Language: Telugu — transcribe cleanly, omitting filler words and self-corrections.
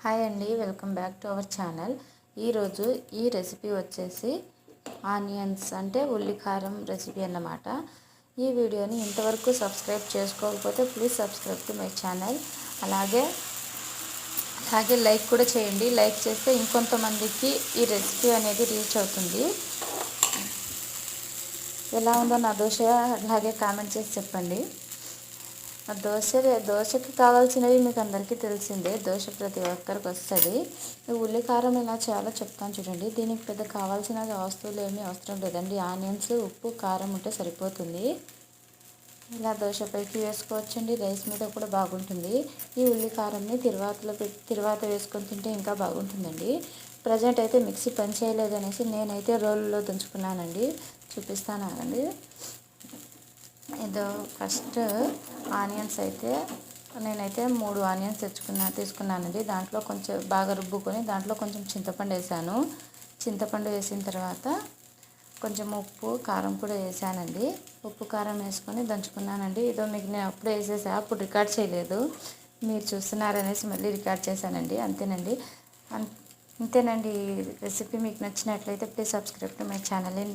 హాయ్ అండి, welcome back to our channel. ఈరోజు ఈ రెసిపీ వచ్చేసి ఆనియన్స్ అంటే ఉల్లికారం రెసిపీ అన్నమాట. ఈ వీడియోని ఇంతవరకు సబ్స్క్రైబ్ చేసుకోకపోతే please subscribe to my channel. అలాగే లైక్ కూడా చేయండి. లైక్ చేస్తే ఇంకొంతమందికి ఈ రెసిపీ అనేది రీచ్ అవుతుంది. ఎలా ఉందో నా దోశ అలాగే కామెంట్ చేసి చెప్పండి. దోశకి కావాల్సినవి మీకు అందరికీ తెలిసిందే. దోశ ప్రతి ఒక్కరికి వస్తుంది. ఉల్లికారం ఇలా చాలా చెప్తాను చూడండి. దీనికి పెద్ద కావాల్సిన వస్తువులు ఏమీ అవసరం లేదండి. ఆనియన్స్, ఉప్పు, కారం ఉంటే సరిపోతుంది. ఇలా దోశ పైకి వేసుకోవచ్చండి. రైస్ మీద కూడా బాగుంటుంది. ఈ ఉల్లికారంని తిరువాత వేసుకొని తింటే ఇంకా బాగుంటుందండి. ప్రజెంట్ అయితే మిక్సీ పని చేయలేదు అనేసి నేనైతే రోల్లో దంచుకున్నానండి. చూపిస్తానండి. ఇదో ఫస్ట్ ఆనియన్స్ అయితే నేనైతే 3 ఆనియన్స్ తీసుకున్నానండి. దాంట్లో కొంచెం బాగా రుబ్బుకొని దాంట్లో కొంచెం చింతపండు వేసాను. చింతపండు వేసిన తర్వాత కొంచెం ఉప్పు, కారం కూడా వేసానండి. ఉప్పు, కారం వేసుకొని దంచుకున్నానండి. ఇదో మీకు నేను అప్పుడే వేసేసా, అప్పుడు రికార్డ్ చేయలేదు. మీరు చూస్తున్నారనేసి మళ్ళీ రికార్డ్ చేశానండి. అంతేనండి. ఈ రెసిపీ మీకు నచ్చినట్లయితే please subscribe to my channel.